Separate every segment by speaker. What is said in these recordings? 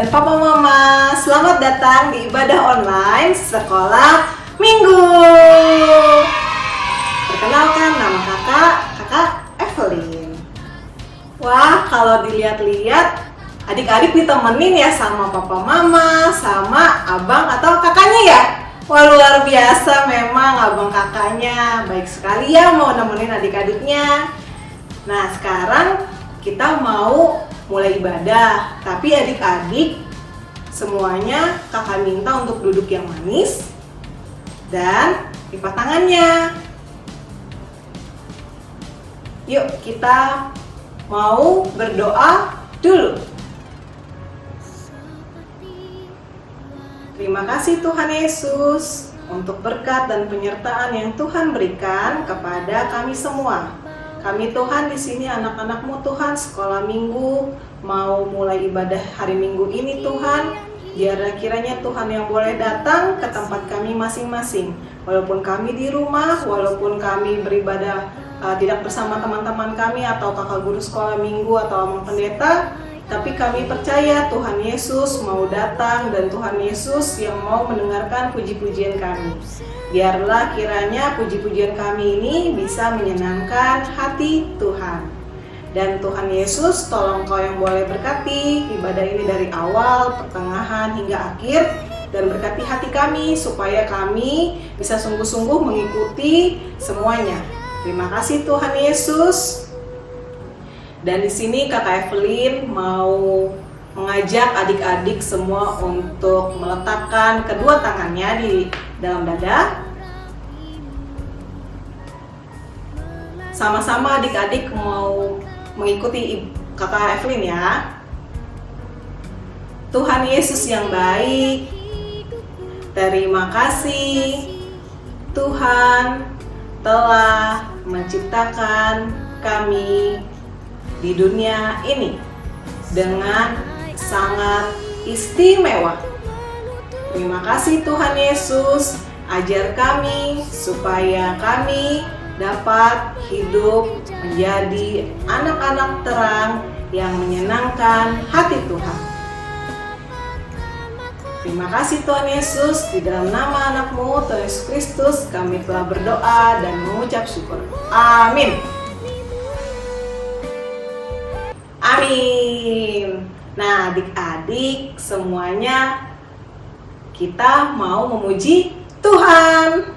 Speaker 1: dan Papa Mama, selamat datang di ibadah online Sekolah Minggu. Perkenalkan, nama kakak Evelyn. Wah, kalau dilihat-lihat adik-adik ditemenin ya sama Papa Mama, sama abang atau kakaknya ya. Wah, luar biasa memang abang kakaknya, baik sekali ya mau nemenin adik-adiknya. Nah, sekarang kita mau mulai ibadah, tapi adik-adik semuanya kakak minta untuk duduk yang manis dan lipat tangannya. Yuk kita mau berdoa dulu. Terima kasih Tuhan Yesus untuk berkat dan penyertaan yang Tuhan berikan kepada kami semua. Kami Tuhan di sini anak-anak-Mu Tuhan, sekolah minggu mau mulai ibadah hari Minggu ini Tuhan. Biarlah kiranya Tuhan yang boleh datang ke tempat kami masing-masing. Walaupun kami di rumah, walaupun kami beribadah tidak bersama teman-teman kami atau kakak guru sekolah minggu atau abang pendeta, tapi kami percaya Tuhan Yesus mau datang dan Tuhan Yesus yang mau mendengarkan puji-pujian kami. Biarlah kiranya puji-pujian kami ini bisa menyenangkan hati Tuhan. Dan Tuhan Yesus tolong Kau yang boleh berkati ibadah ini dari awal, pertengahan hingga akhir. Dan berkati hati kami supaya kami bisa sungguh-sungguh mengikuti semuanya. Terima kasih Tuhan Yesus. Dan di sini Kakak Evelyn mau mengajak adik-adik semua untuk meletakkan kedua tangannya di dalam dada. Sama-sama adik-adik mau mengikuti Kakak Evelyn ya. Tuhan Yesus yang baik, terima kasih Tuhan telah menciptakan kami di dunia ini dengan sangat istimewa. Terima kasih Tuhan Yesus, ajar kami supaya kami dapat hidup menjadi anak-anak terang yang menyenangkan hati Tuhan. Terima kasih Tuhan Yesus, di dalam nama anak-Mu Tuhan Yesus Kristus kami telah berdoa dan mengucap syukur. Amin. Amin. Nah, adik-adik semuanya kita mau memuji Tuhan.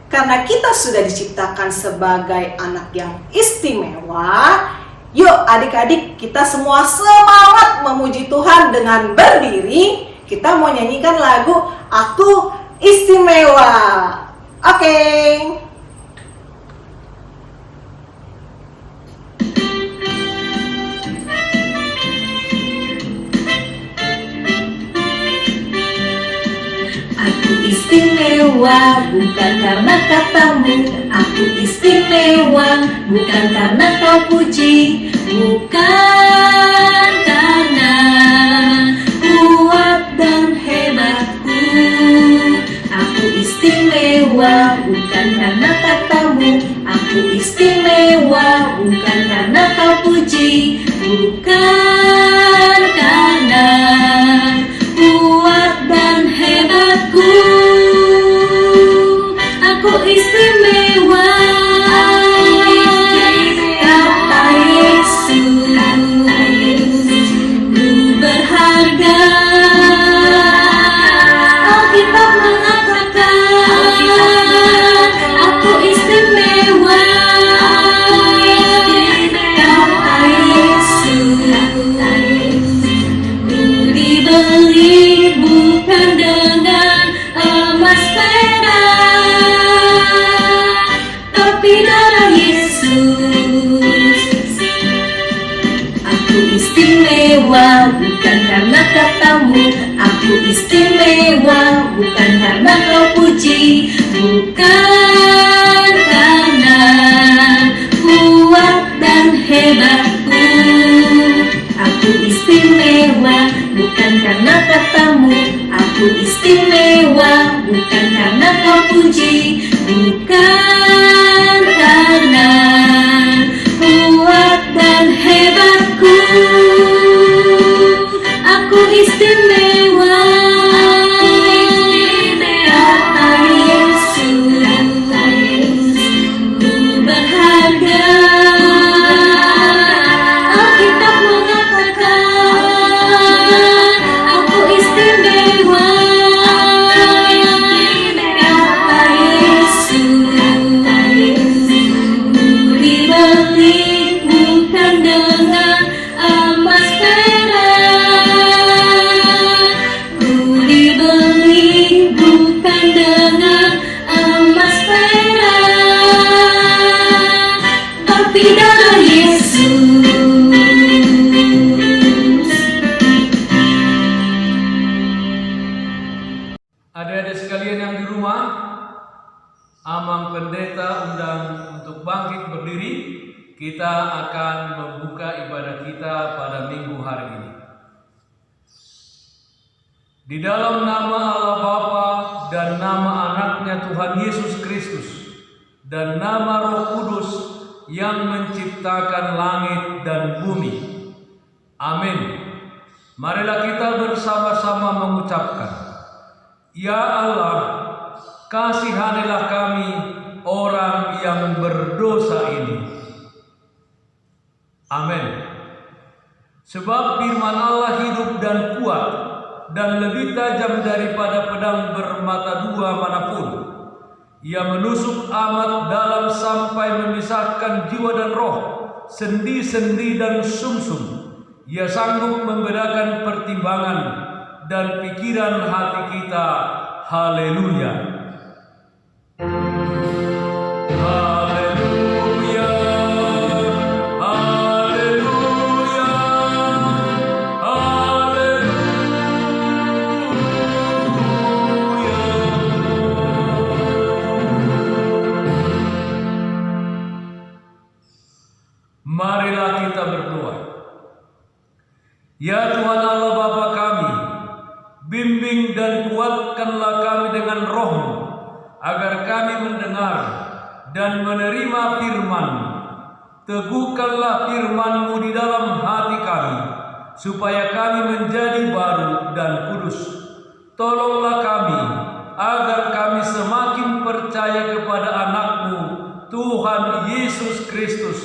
Speaker 1: Karena kita sudah diciptakan sebagai anak yang istimewa. Yuk adik-adik kita semua semangat memuji Tuhan dengan berdiri. Kita mau nyanyikan lagu Aku Istimewa. Oke.
Speaker 2: Istimewa bukan karena katamu, aku istimewa bukan karena kau puji, bukan karena kuat dan hebatku. Aku istimewa bukan karena katamu, aku istimewa bukan karena kau puji, bukan karena kuat dan hebatku. Aku istimewa, kata Yesus. Ku berharga, Alkitab mengatakan aku istimewa, kata Yesus. Ku dibeli bukan dengan emas perak, tapi darah Yesus. Aku istimewa bukan karena katamu, aku istimewa bukan karena kau puji, bukan karena kuat dan hebatku. Aku istimewa bukan karena katamu, aku istimewa bukan karena kau puji, bukan karena kuat dan hebatku. Aku istimewa.
Speaker 3: Adik-adik sekalian yang di rumah, Amang Pendeta undang untuk bangkit berdiri. Kita akan membuka ibadah kita pada minggu hari ini. Di dalam nama Allah Bapa dan nama anaknya Tuhan Yesus Kristus dan nama Roh Kudus yang menciptakan langit dan bumi. Amin. Marilah kita bersama-sama mengucapkan, Ya Allah, kasihanilah kami orang yang berdosa ini. Amin. Sebab firman Allah hidup dan kuat dan lebih tajam daripada pedang bermata dua manapun. Ia menusuk amat dalam sampai memisahkan jiwa dan roh, sendi-sendi dan sumsum. Ia sanggup membedakan pertimbangan dan pikiran hati kita. Haleluya. Haleluya. Haleluya. Haleluya. Marilah kita berdoa. Ya Tuhan Allah Bapa kami, bimbing dan kuatkanlah kami dengan Roh-Mu, agar kami mendengar dan menerima firman-Mu. Teguhkanlah firman-Mu di dalam hati kami, supaya kami menjadi baru dan kudus. Tolonglah kami, agar kami semakin percaya kepada anak-Mu, Tuhan Yesus Kristus,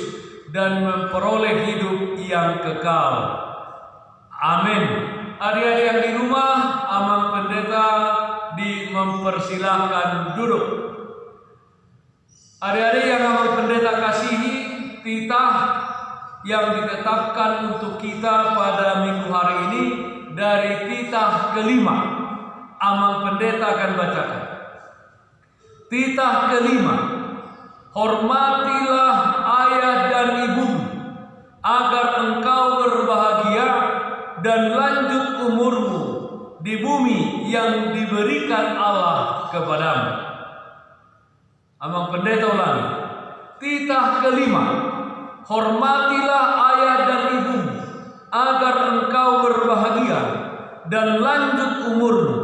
Speaker 3: dan memperoleh hidup yang kekal. Amin. Adik-adik yang di rumah, Amang Pendeta mempersilahkan duduk. Adik-adik yang Amang Pendeta kasihi, titah yang ditetapkan untuk kita pada minggu hari ini dari titah kelima. Amang Pendeta akan bacakan. Titah kelima, hormatilah ayah dan ibumu, agar engkau berbahagia dan lanjut umurmu di bumi yang diberikan Allah kepadamu. Amang Pendeta ulangi. Titah kelima, hormatilah ayah dan ibumu, agar engkau berbahagia dan lanjut umurmu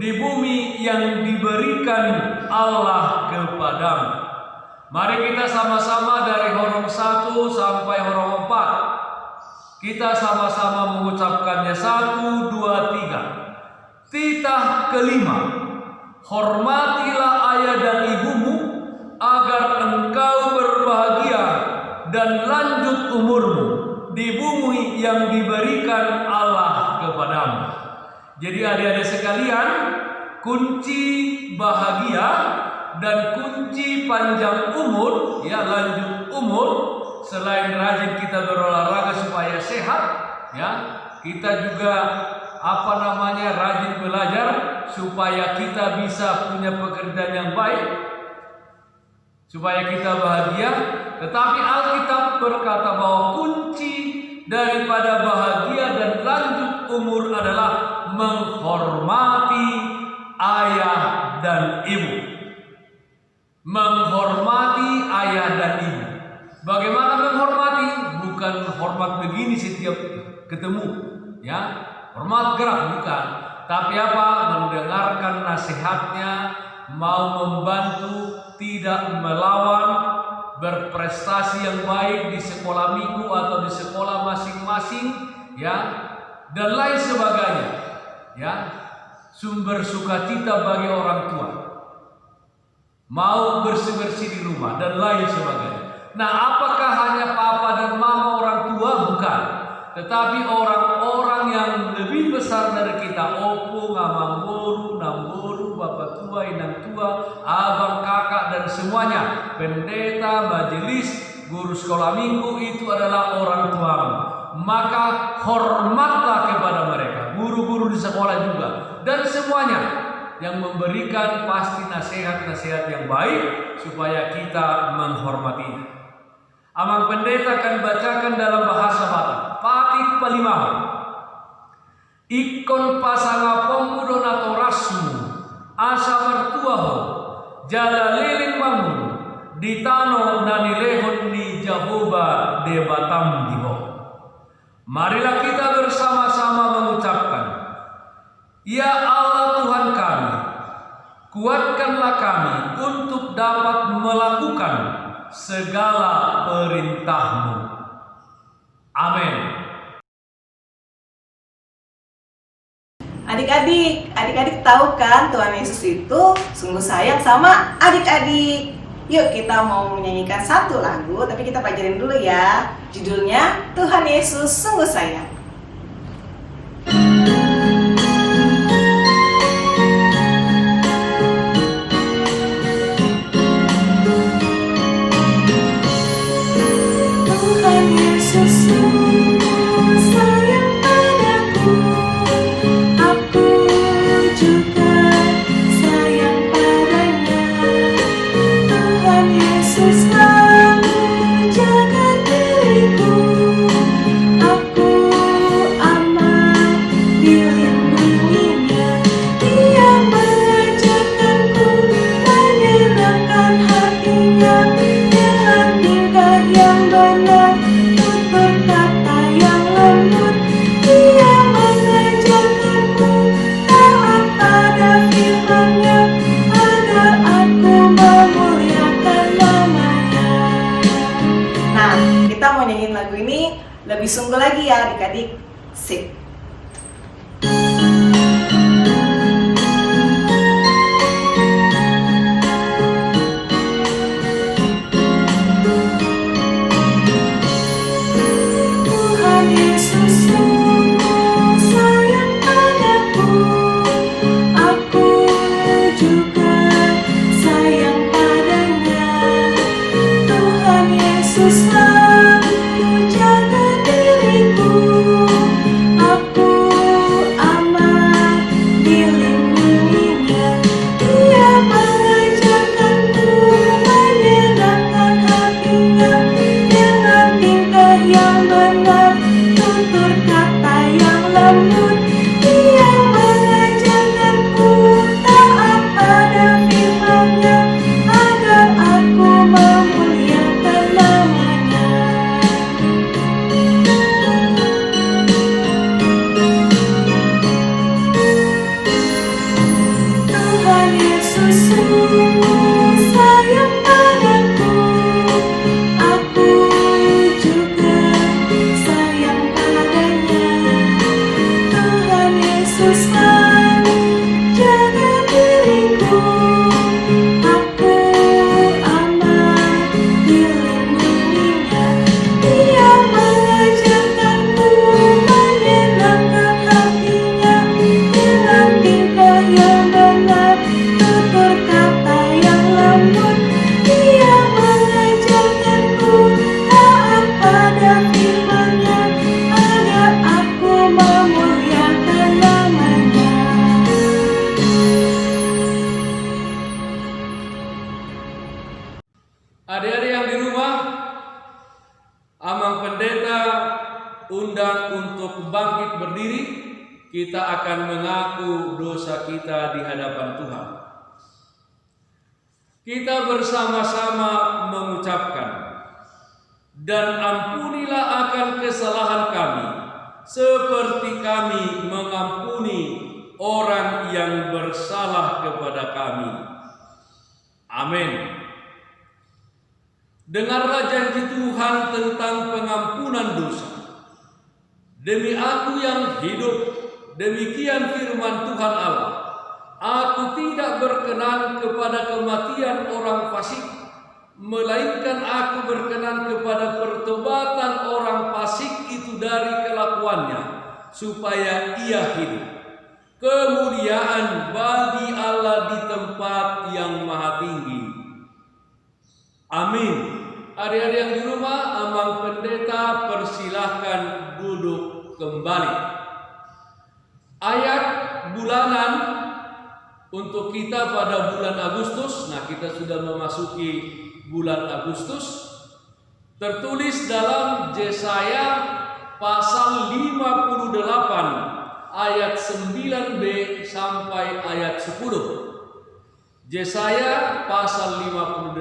Speaker 3: di bumi yang diberikan Allah kepadamu. Mari kita sama-sama dari horong 1 sampai horong 4. Kita sama-sama mengucapkannya 1, 2, 3. Titah kelima, hormatilah ayah dan ibumu, agar engkau berbahagia dan lanjut umurmu di bumi yang diberikan Allah kepadamu. Jadi adik-adik sekalian, kunci bahagia dan kunci panjang umur, ya lanjut umur, selain rajin kita berolahraga supaya sehat, ya, kita juga rajin belajar supaya kita bisa punya pekerjaan yang baik, supaya kita bahagia. Tetapi Alkitab berkata bahwa kunci daripada bahagia dan lanjut umur adalah menghormati ayah dan ibu. Menghormati ayah dan ibu. Bagaimana menghormati? Bukan hormat begini setiap ketemu, ya. Hormat gerak bukan. Tapi apa? Mendengarkan nasihatnya, mau membantu, tidak melawan, berprestasi yang baik di sekolah minggu atau di sekolah masing-masing, ya, dan lain sebagainya, ya. Sumber sukacita bagi orang tua. Mau bersih-bersih di rumah dan lain sebagainya. Nah, apakah hanya papa dan mama orang tua? Bukan. Tetapi orang-orang yang lebih besar dari kita, opo, ngamang boru, namboru, bapak tua, inang tua, abang, kakak, dan semuanya, pendeta, majelis, guru sekolah minggu, itu adalah orang tuamu. Maka hormatlah kepada mereka, guru-guru di sekolah juga, dan semuanya yang memberikan pasti nasihat-nasihat yang baik supaya kita menghormatinya. Amang Pendeta akan bacakan dalam bahasa Batak. Patih palimahan. Ikon pasanga pemudo natorasmu, asa mertuaho, jala lilin bangun, di tano nanilehon ni Jehovah de Batam diho. Marilah kita bersama-sama mengucapkan, Ya Allah Tuhan kami, kuatkanlah kami untuk dapat melakukan segala perintah-Mu. Amin.
Speaker 1: Adik-adik tahu kan Tuhan Yesus itu sungguh sayang sama adik-adik. Yuk kita mau menyanyikan satu lagu, tapi kita pelajarin dulu ya. Judulnya Tuhan Yesus Sungguh Sayang. Tuhan Yesus sungguh sayang padaku, aku juga sayang padanya. Tuhan Yesus selalu jaga diriku, aku aman dilindunginya. Dia mengajarkanku menyenangkan hatinya dengan tingkah yang benar, tutur kata yang lembut. Dia mengajarkanku taat pada firman-Nya, agar aku memuliakan nama-Nya. Nah, kita mau nyanyiin lagu ini lebih sungguh lagi ya adik-adik. Sip. Tuhan Yesus sungguh sayang padaku, aku juga sayang padanya. Tuhan Yesus selalu jaga diriku, aku aman dilindunginya. Dia mengajarkanku menyenangkan hatinya dengan tingkah yang benar, tutur kata yang lembut. Dia mengajarkanku taat pada firman-Nya, agar aku memuliakan nama-Nya. Tuhan Yesus sungguh sayang padaku, aku juga sayang padanya. Tuhan Yesus selalu jaga diriku, aku aman dilindunginya. Dia mengajarkanku menyenangkan hatinya dengan tingkah yang benar, tutur kata yang lembut. Dia mengajarkanku taat pada firman-Nya, agar aku memuliakan nama-Nya.
Speaker 3: Adik-adik yang di rumah, Amang Pendeta undang untuk bangkit berdiri. Kita akan mengaku dosa kita di hadapan Tuhan. Kita bersama-sama mengucapkan, dan ampunilah akan kesalahan kami, seperti kami mengampuni orang yang bersalah kepada kami. Amin. Dengarlah janji Tuhan tentang pengampunan dosa. Demi aku yang hidup, demikian firman Tuhan Allah, aku tidak berkenan kepada kematian orang fasik, melainkan aku berkenan kepada pertobatan orang fasik itu dari kelakuannya, supaya ia hidup. Kemuliaan bagi Allah di tempat yang maha tinggi. Amin. Adik-adik yang di rumah, Amang Pendeta persilahkan duduk kembali. Ayat bulanan untuk kita pada bulan Agustus. Nah, kita sudah memasuki bulan Agustus. Tertulis dalam Yesaya pasal 58 ayat 9b sampai ayat 10. Yesaya pasal 58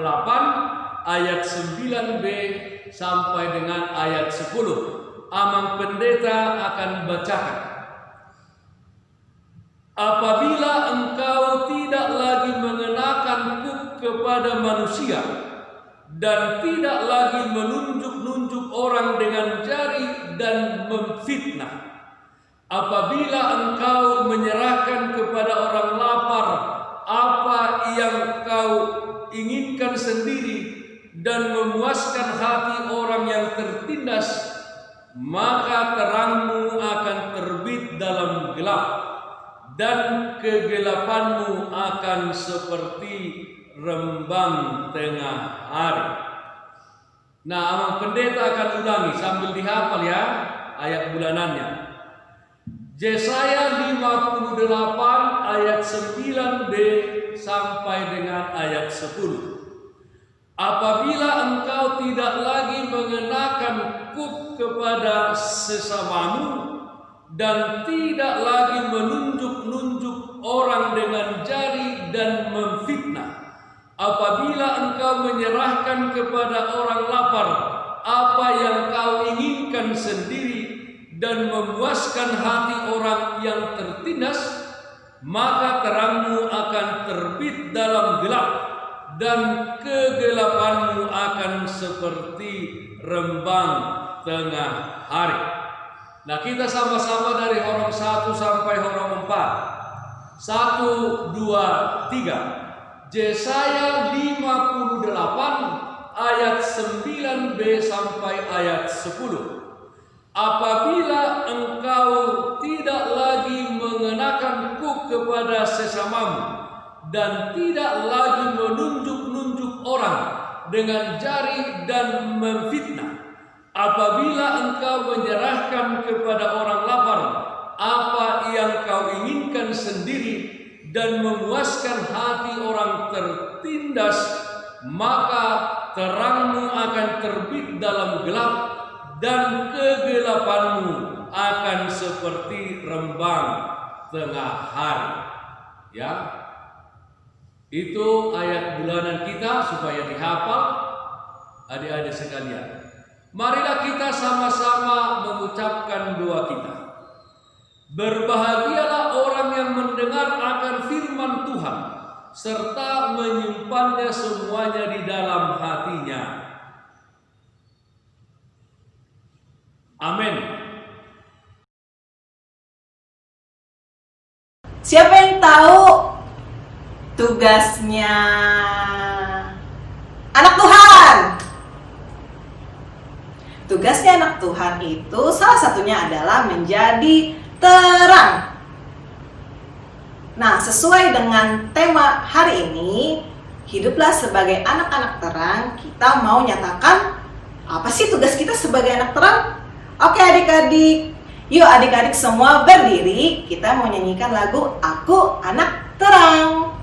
Speaker 3: ayat 9b sampai dengan ayat 10. Amang pendeta akan bacakan. Apabila engkau tidak lagi mengenakan kuk kepada manusia dan tidak lagi menunjuk-nunjuk orang dengan jari dan memfitnah, apabila engkau menyerahkan kepada orang lapar apa yang kau inginkan sendiri dan memuaskan hati orang yang tertindas, maka terangmu akan terbit dalam gelap dan kegelapanmu akan seperti rembang tengah hari. Nah, Amang pendeta akan ulangi sambil dihafal ya ayat bulanannya. Yesaya 58 ayat 9b sampai dengan ayat 10. Apabila engkau tidak lagi mengenakan kuk kepada sesamamu dan tidak lagi menunjuk-nunjuk orang dengan jari dan memfitnah, apabila engkau menyerahkan kepada orang lapar apa yang kau inginkan sendiri dan memuaskan hati orang yang tertindas, maka terangmu akan terbit dalam gelap dan kegelapanmu akan seperti rembang tengah hari. Nah, kita sama-sama dari Huruf 1 sampai Huruf 4. 1, 2, 3. Yesaya 58 ayat 9b sampai ayat 10. Apabila engkau tidak lagi mengenakan kuk kepada sesamamu dan tidak lagi menunjuk-nunjuk orang dengan jari dan memfitnah, apabila engkau menyerahkan kepada orang lapar apa yang kau inginkan sendiri dan memuaskan hati orang tertindas, maka terangmu akan terbit dalam gelap dan kegelapanmu akan seperti rembang tengah hari. Ya, itu ayat bulanan kita supaya dihafal adik-adik sekalian. Marilah kita sama-sama mengucapkan doa kita. Berbahagialah orang yang mendengar akan firman Tuhan serta menyimpannya semuanya di dalam hatinya. Amin.
Speaker 1: Siapa yang tahu tugasnya anak Tuhan? Tugasnya anak Tuhan itu salah satunya adalah menjadi terang. Nah, sesuai dengan tema hari ini, hiduplah sebagai anak-anak terang, kita mau nyatakan apa sih tugas kita sebagai anak terang? Oke adik-adik, yuk adik-adik semua berdiri, kita mau nyanyikan lagu Aku Anak Terang.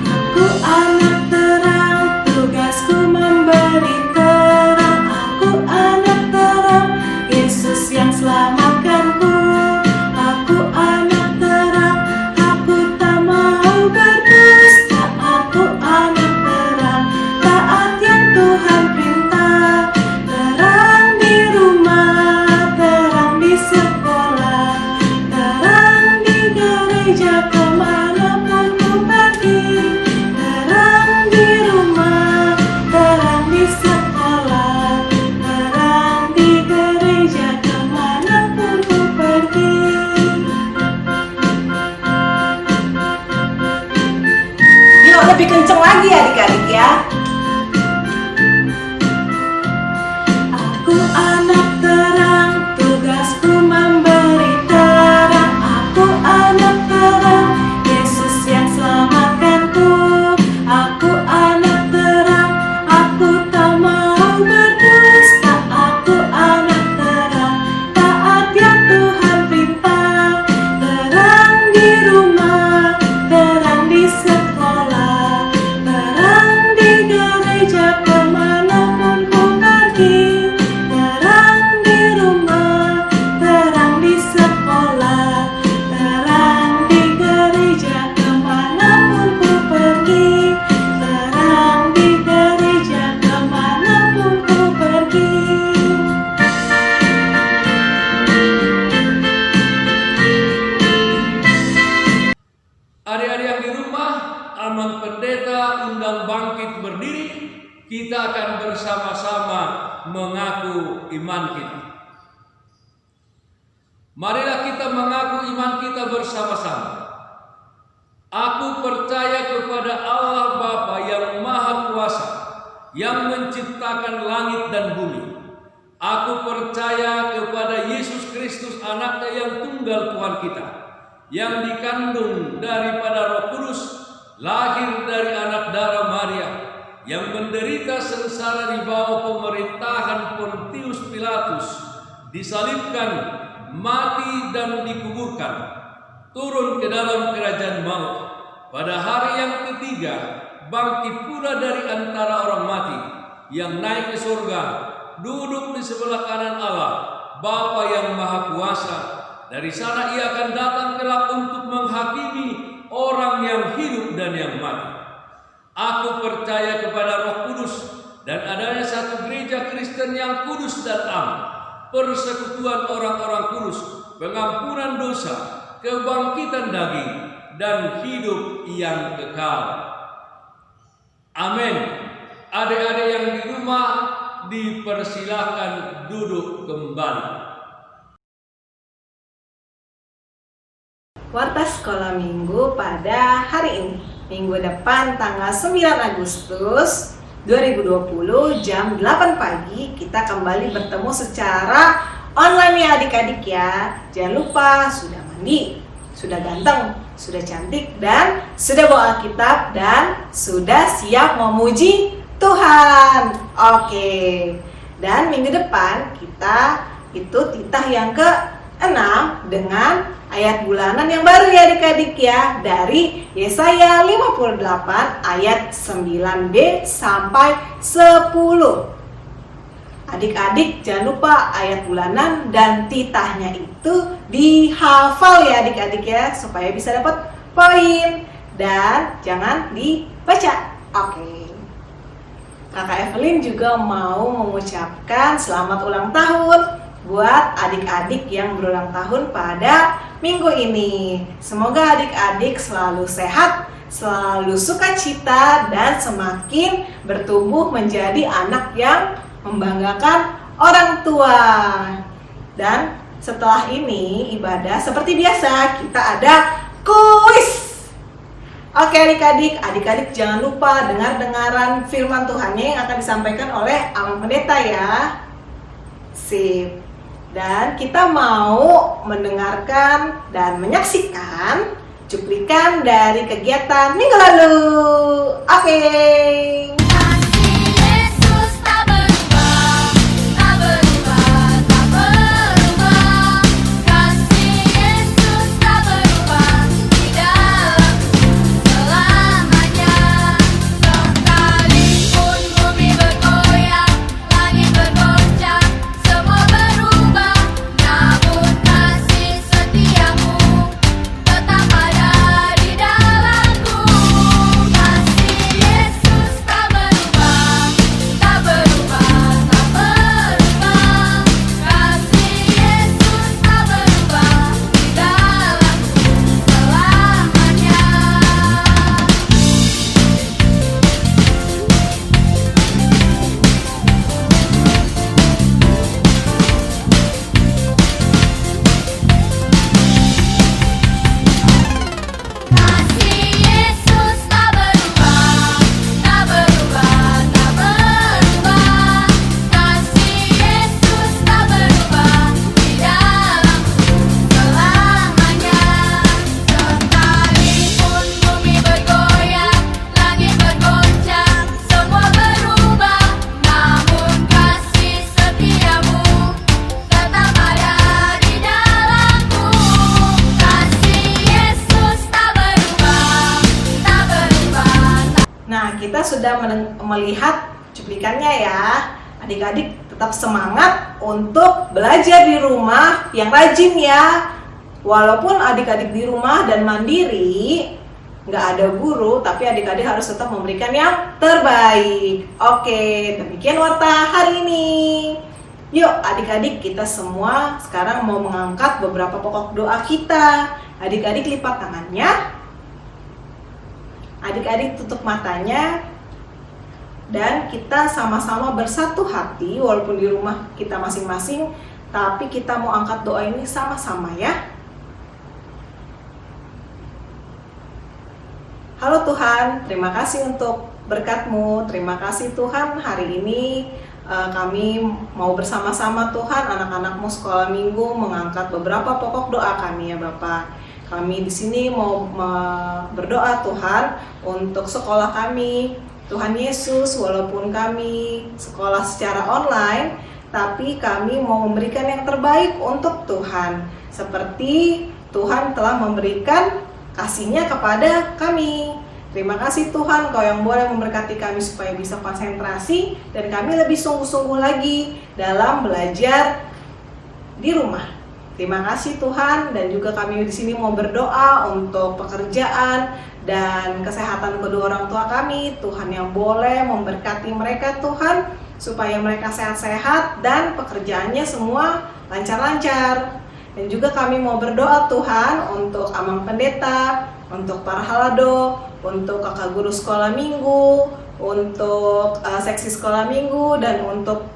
Speaker 1: Aku anak terang, tugasku memberi terang. Aku anak terang, Yesus yang selamatkanku. Aku anak terang, aku tak mau berdusta. Aku anak terang, taat yang Tuhan perintah.
Speaker 3: mengaku iman kita. Marilah kita mengaku iman kita bersama-sama. Aku percaya kepada Allah Bapa yang Maha Kuasa, yang menciptakan langit dan bumi. Aku percaya kepada Yesus Kristus, Anaknya yang tunggal Tuhan kita, yang dikandung daripada Roh Kudus, lahir dari anak darah Maria, yang menderita sengsara di bawah pemerintahan Pontius Pilatus, disalibkan, mati dan dikuburkan, turun ke dalam kerajaan maut, pada hari yang ketiga bangkit pula dari antara orang mati, yang naik ke surga, duduk di sebelah kanan Allah, Bapa yang Maha Kuasa. Dari sana Ia akan datang kelak untuk menghakimi orang yang hidup dan yang mati. Aku percaya kepada Roh Kudus dan adanya satu gereja Kristen yang kudus dan am, persekutuan orang-orang kudus, pengampunan dosa, kebangkitan daging, dan hidup yang kekal. Amin. Adik-adik yang di rumah dipersilakan duduk kembali.
Speaker 1: Warta Sekolah Minggu pada hari ini, minggu depan tanggal 9 Agustus 2020 jam 8 pagi kita kembali bertemu secara online ya adik-adik ya. Jangan lupa sudah mandi, sudah ganteng, sudah cantik, dan sudah bawa Alkitab dan sudah siap memuji Tuhan. Oke. Dan minggu depan kita itu titah yang ke-6 dengan ayat bulanan yang baru ya adik-adik ya, dari Yesaya 58 ayat 9b sampai 10. Adik-adik jangan lupa ayat bulanan dan titahnya itu dihafal ya adik-adik ya, supaya bisa dapat poin, dan jangan dibaca. Oke. Kakak Evelyn juga mau mengucapkan selamat ulang tahun buat adik-adik yang berulang tahun pada minggu ini. Semoga adik-adik selalu sehat, selalu sukacita, dan semakin bertumbuh menjadi anak yang membanggakan orang tua. Dan setelah ini ibadah seperti biasa kita ada kuis. Oke adik-adik jangan lupa dengar-dengaran firman Tuhannya yang akan disampaikan oleh Abang Pendeta ya. Sip. Dan kita mau mendengarkan dan menyaksikan cuplikan dari kegiatan minggu lalu. Oke. Kita sudah melihat cuplikannya ya. Adik-adik tetap semangat untuk belajar di rumah yang rajin ya. Walaupun adik-adik di rumah dan mandiri, nggak ada guru, tapi adik-adik harus tetap memberikan yang terbaik. Oke, demikian warta hari ini. Yuk adik-adik, kita semua sekarang mau mengangkat beberapa pokok doa kita. Adik-adik lipat tangannya. Adik-adik tutup matanya. dan kita sama-sama bersatu hati walaupun di rumah kita masing-masing, tapi kita mau angkat doa ini sama-sama ya. Halo Tuhan, terima kasih untuk berkat-Mu. Terima kasih Tuhan, hari ini kami mau bersama-sama Tuhan, anak-anak-Mu sekolah minggu mengangkat beberapa pokok doa kami ya Bapak. Kami di sini mau berdoa Tuhan untuk sekolah kami. Tuhan Yesus, walaupun kami sekolah secara online, tapi kami mau memberikan yang terbaik untuk Tuhan. Seperti Tuhan telah memberikan kasih-Nya kepada kami. Terima kasih Tuhan, Kau yang boleh memberkati kami supaya bisa konsentrasi dan kami lebih sungguh-sungguh lagi dalam belajar di rumah. Terima kasih Tuhan, dan juga kami di sini mau berdoa untuk pekerjaan dan kesehatan kedua orang tua kami. Tuhan yang boleh memberkati mereka Tuhan, supaya mereka sehat-sehat dan pekerjaannya semua lancar-lancar. Dan juga kami mau berdoa Tuhan untuk Amang Pendeta, untuk para halado, untuk kakak guru sekolah minggu, untuk seksi sekolah minggu, dan untuk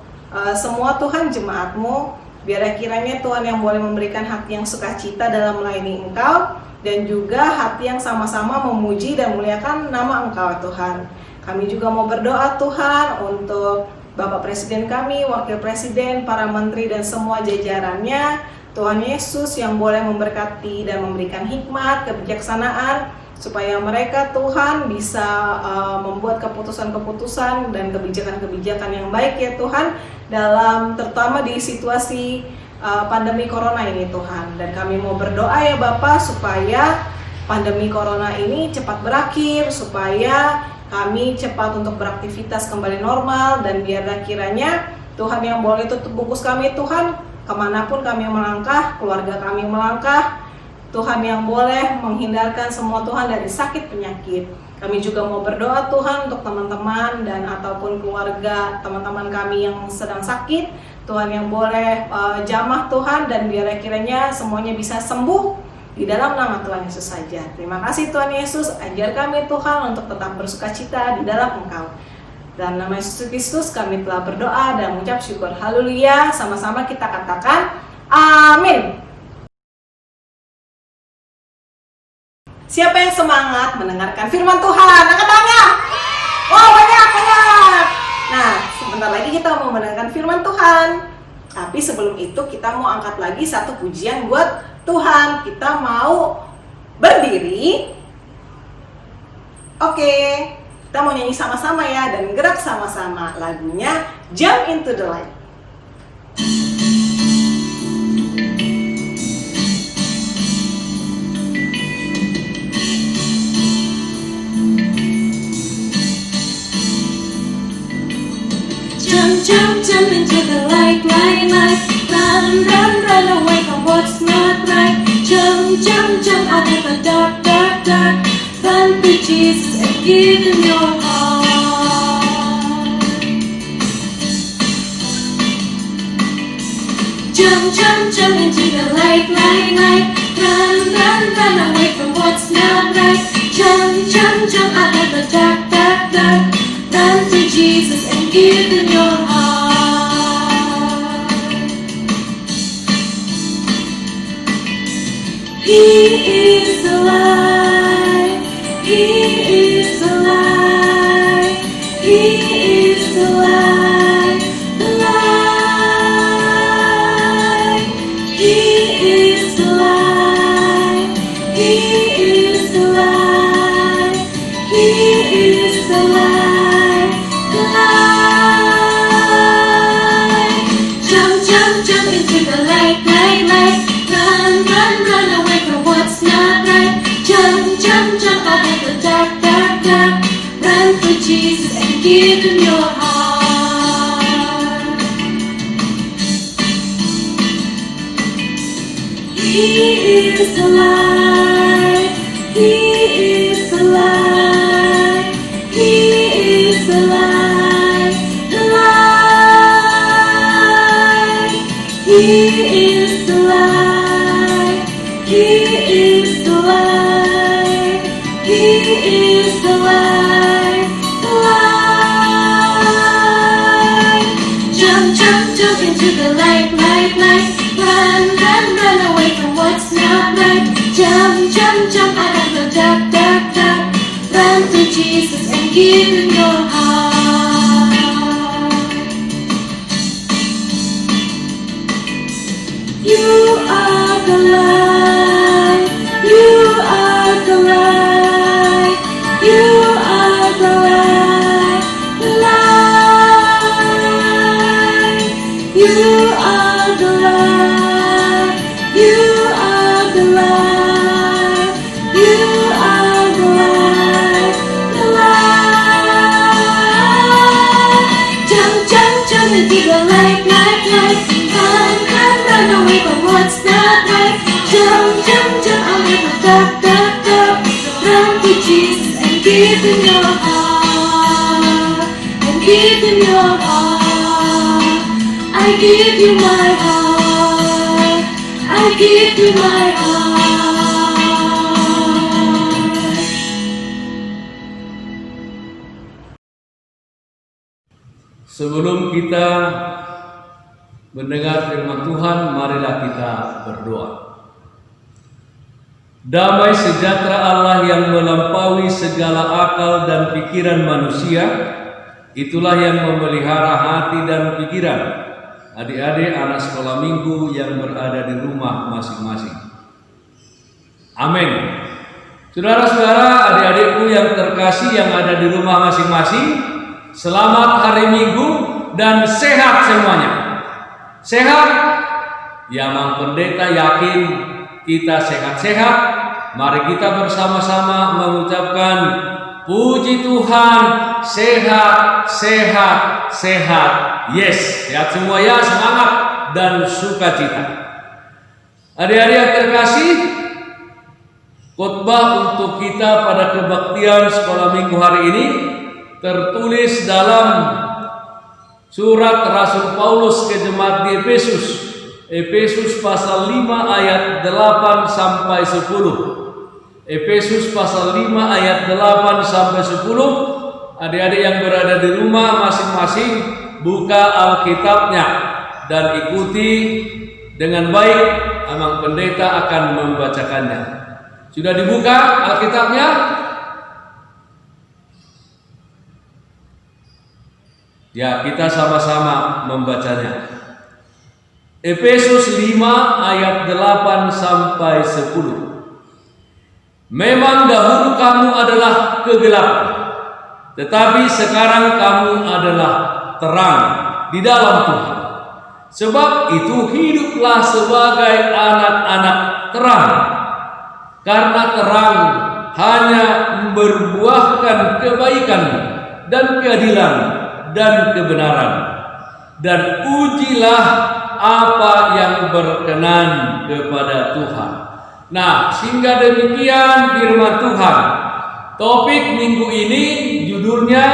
Speaker 1: semua Tuhan jemaat-Mu. Biar kiranya Tuhan yang boleh memberikan hati yang sukacita dalam melayani Engkau, dan juga hati yang sama-sama memuji dan muliakan nama Engkau Tuhan. Kami juga mau berdoa Tuhan untuk Bapak Presiden kami, Wakil Presiden, para menteri dan semua jajarannya. Tuhan Yesus yang boleh memberkati dan memberikan hikmat, kebijaksanaan, supaya mereka Tuhan bisa membuat keputusan-keputusan dan kebijakan-kebijakan yang baik ya Tuhan, dalam terutama di situasi pandemi corona ini Tuhan. Dan kami mau berdoa ya Bapak supaya pandemi corona ini cepat berakhir, supaya kami cepat untuk beraktivitas kembali normal, dan biarlah kiranya Tuhan yang boleh tutup bungkus kami Tuhan, kemanapun kami melangkah, keluarga kami melangkah, Tuhan yang boleh menghindarkan semua Tuhan dari sakit penyakit. Kami juga mau berdoa Tuhan untuk teman-teman dan ataupun keluarga teman-teman kami yang sedang sakit. Tuhan yang boleh jamah Tuhan, dan biar kiranya semuanya bisa sembuh di dalam nama Tuhan Yesus saja. Terima kasih Tuhan Yesus, ajar kami Tuhan untuk tetap bersukacita di dalam Engkau. Dalam nama Yesus Kristus kami telah berdoa dan mengucap syukur. Haleluya. Sama-sama kita katakan amin. Siapa yang semangat mendengarkan firman Tuhan? Angkat tangan. Wow, banyak. Nah, sebentar lagi kita mau mendengarkan firman Tuhan. Tapi sebelum itu kita mau angkat lagi satu pujian buat Tuhan. Kita mau berdiri. Oke. Kita mau nyanyi sama-sama ya, dan gerak sama-sama. Lagunya Jump Into the Light.
Speaker 2: Jump, jump, jump into the light, light, light. Run, run, run away from what's not right. Jump, jump, jump out of the dark, dark, dark. Run to Jesus and give Him your heart. Jump, jump, jump into the light, light, light. Run, run, run away from what's not right. Jump, jump, jump out of the dark, dark, dark. Run to Jesus and give Him your heart. He is alive. He is alive. He is alive. Alive. He is alive. He is alive. He is alive. Alive. Jump, jump, jump into the light, light, light. Run, run, run away from what's not right. Jump, jump, jump out of the dark, dark, dark. Run for Jesus and give Him your heart. He is alive. He is alive. He is alive. Alive. He is alive. He is alive. He is alive. Alive. light, light, light. Run, run, run away from what's not right. Jump, jump, jump out of the dark, dark, dark. Run to Jesus and give Him your heart. You are the light. You are the light. You are the light. The light. You are the light. You are the light. You are the light. The light. Jump, jump, jump into the light, light, light. Run, run, run away from what's not right. Jump, jump, jump out of the dark, dark, dark. Run to Jesus and give Him your heart. And give Him your heart. I give you my heart. I give you my heart.
Speaker 3: Sebelum kita mendengar firman Tuhan, marilah kita berdoa. Damai sejahtera Allah yang melampaui segala akal dan pikiran manusia, itulah yang memelihara hati dan pikiran adik-adik anak sekolah minggu yang berada di rumah masing-masing. Amin. Saudara-saudara, adik-adikku yang terkasih yang ada di rumah masing-masing, selamat hari Minggu dan sehat semuanya. Sehat? Ya, Mang Pendeta yakin kita sehat-sehat. Mari kita bersama-sama mengucapkan puji Tuhan, sehat, sehat, sehat. Yes, sehat semua ya, semangat dan sukacita. Adik-adik yang terkasih, khotbah untuk kita pada kebaktian sekolah minggu hari ini tertulis dalam surat Rasul Paulus ke jemaat di Efesus. Efesus pasal 5 ayat 8 sampai 10. Efesus pasal 5 ayat 8 sampai 10. Adik-adik yang berada di rumah masing-masing buka Alkitabnya dan ikuti dengan baik. Amang Pendeta akan membacakannya. Sudah dibuka Alkitabnya? Ya, kita sama-sama membacanya. Efesus 5 ayat 8 sampai 10. Memang dahulu kamu adalah kegelapan, tetapi sekarang kamu adalah terang di dalam Tuhan. Sebab itu hiduplah sebagai anak-anak terang, karena terang hanya memberbuahkan kebaikan dan keadilan dan kebenaran. Dan ujilah apa yang berkenan kepada Tuhan. Nah, sehingga demikian firman Tuhan. Topik minggu ini judulnya,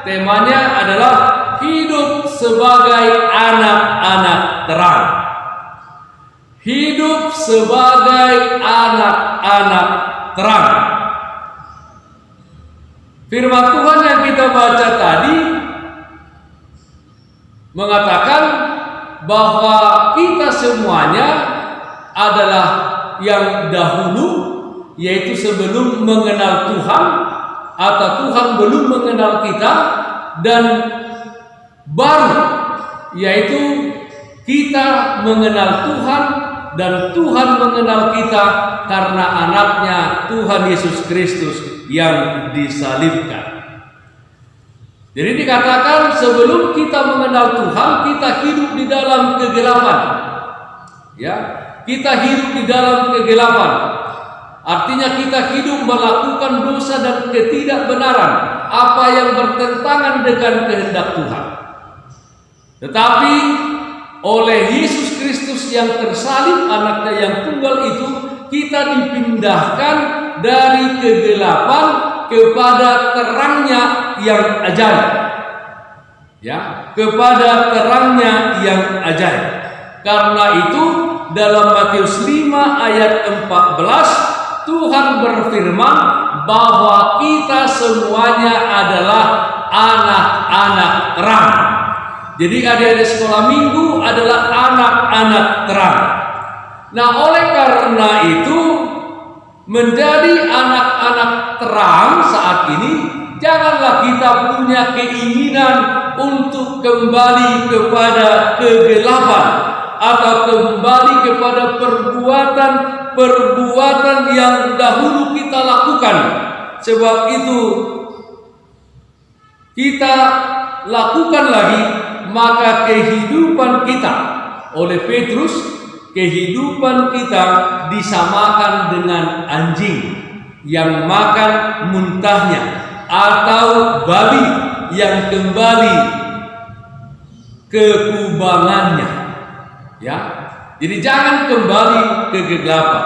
Speaker 3: temanya adalah hidup sebagai anak-anak terang. Hidup sebagai anak-anak terang. Firman Tuhan yang kita baca tadi mengatakan bahwa kita semuanya adalah yang dahulu, yaitu sebelum mengenal Tuhan atau Tuhan belum mengenal kita, dan baru, yaitu kita mengenal Tuhan dan Tuhan mengenal kita karena anaknya Tuhan Yesus Kristus yang disalibkan. Jadi dikatakan sebelum kita mengenal Tuhan, kita hidup di dalam kegelapan. Ya, kita hidup di dalam kegelapan. Artinya kita hidup melakukan dosa dan ketidakbenaran, apa yang bertentangan dengan kehendak Tuhan. Tetapi oleh Yesus Kristus yang tersalib, anaknya yang tunggal itu, kita dipindahkan dari kegelapan kepada terangnya yang ajaib. Ya, kepada terangnya yang ajaib. Karena itu dalam Matius 5 ayat 14 Tuhan berfirman bahwa kita semuanya adalah anak-anak terang. Jadi adik-adik sekolah minggu adalah anak-anak terang. Nah, oleh karena itu menjadi anak-anak terang saat ini, janganlah kita punya keinginan untuk kembali kepada kegelapan atau kembali kepada perbuatan yang dahulu kita lakukan. Sebab itu kita lakukan lagi, maka kehidupan kita, oleh Petrus, kehidupan kita disamakan dengan anjing yang makan muntahnya, atau babi yang kembali ke kubangannya. Ya, jadi jangan kembali ke kegelapan.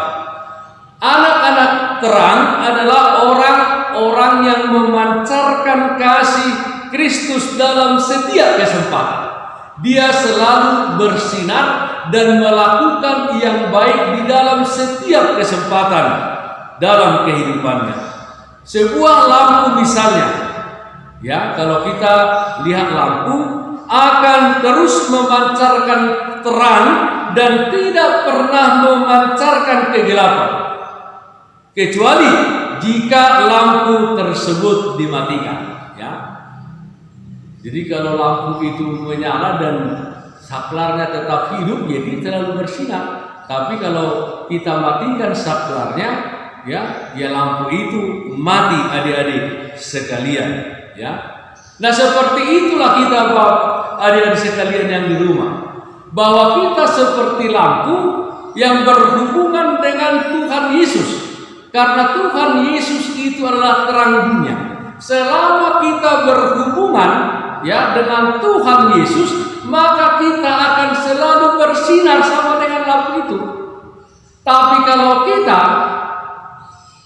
Speaker 3: Anak-anak terang adalah orang-orang yang memancarkan kasih Kristus dalam setiap kesempatan. Dia selalu bersinar dan melakukan yang baik di dalam setiap kesempatan dalam kehidupannya. Sebuah lampu misalnya, ya, kalau kita lihat lampu akan terus memancarkan terang dan tidak pernah memancarkan kegelapan, kecuali jika lampu tersebut dimatikan. Ya, jadi kalau lampu itu menyala dan saklarnya tetap hidup, ya dia terlalu bersinar. Tapi kalau kita matikan saklarnya, ya lampu itu mati, adik-adik sekalian. Ya, nah seperti itulah kita, adik-adik sekalian yang di rumah, bahwa kita seperti lampu yang berhubungan dengan Tuhan Yesus, karena Tuhan Yesus itu adalah terang dunia. Selama kita berhubungan, ya, dengan Tuhan Yesus, maka kita akan selalu bersinar sama dengan lampu itu. Tapi kalau kita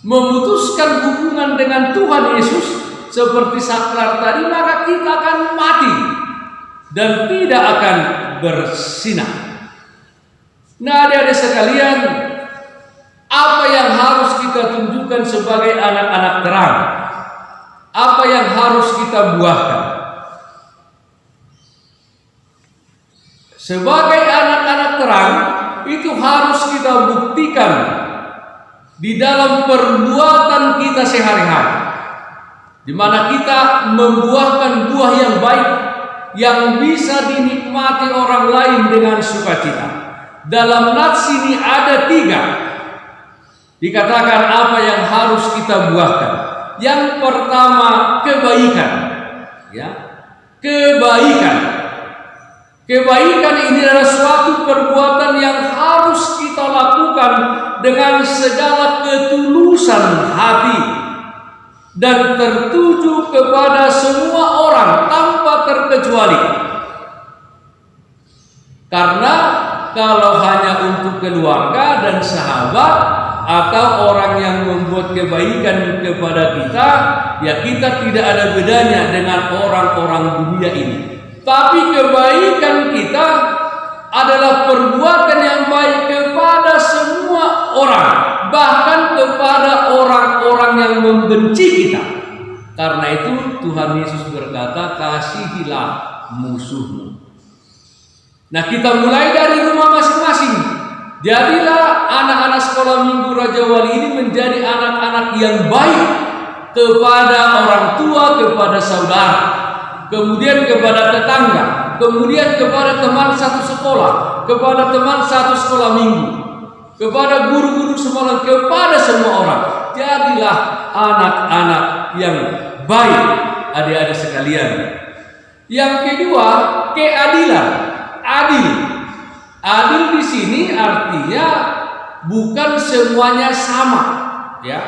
Speaker 3: memutuskan hubungan dengan Tuhan Yesus seperti saklar tadi, maka kita akan mati dan tidak akan bersinar. Nah, adik-adik sekalian, apa yang harus kita tunjukkan sebagai anak-anak terang? Apa yang harus kita buahkan? Sebagai anak-anak terang, itu harus kita buktikan di dalam perbuatan kita sehari-hari, di mana kita membuahkan buah yang baik yang bisa dinikmati orang lain dengan sukacita. Dalam nats ini ada 3. Dikatakan apa yang harus kita buahkan. Yang pertama, kebaikan. Ya, kebaikan. Kebaikan ini adalah suatu perbuatan yang harus kita lakukan dengan segala ketulusan hati dan tertuju kepada semua orang tanpa terkecuali. Karena kalau hanya untuk keluarga dan sahabat atau orang yang membuat kebaikan kepada kita, ya kita tidak ada bedanya dengan orang-orang dunia ini. Tapi kebaikan kita adalah perbuatan yang baik kepada semua orang, bahkan kepada orang-orang yang membenci kita. Karena itu Tuhan Yesus berkata, kasihilah musuhmu. Nah, kita mulai dari rumah masing-masing. Jadilah anak-anak sekolah minggu Raja Wali ini menjadi anak-anak yang baik kepada orang tua, kepada saudara, kemudian kepada tetangga, kemudian kepada teman satu sekolah, kepada teman satu sekolah minggu, kepada guru-guru sekolah, kepada semua orang. Jadilah anak-anak yang baik, adik-adik sekalian. Yang kedua, keadilan. Adil di sini artinya bukan semuanya sama, ya.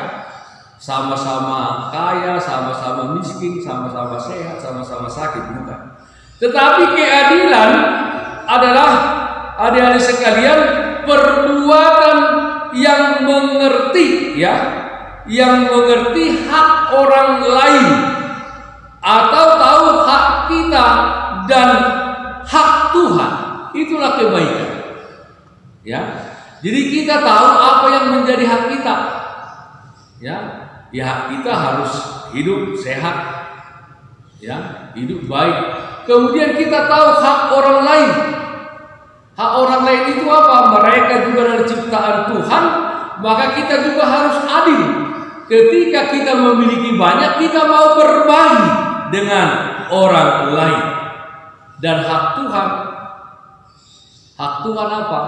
Speaker 3: Sama-sama kaya, sama-sama miskin, sama-sama sehat, sama-sama sakit, bukan. Tetapi keadilan adalah, adik-adik sekalian, perbuatan yang mengerti, ya, yang mengerti hak orang lain atau tahu hak kita dan hak Tuhan. Itulah kebaikan. Ya. Jadi kita tahu apa yang menjadi hak kita. Ya, hak kita harus hidup sehat. Ya, hidup baik, Kemudian kita tahu hak orang lain. Hak orang lain itu apa? Mereka juga adalah ciptaan Tuhan, maka kita juga harus adil. Ketika kita memiliki banyak, kita mau berbagi dengan orang lain. Dan hak Tuhan apa?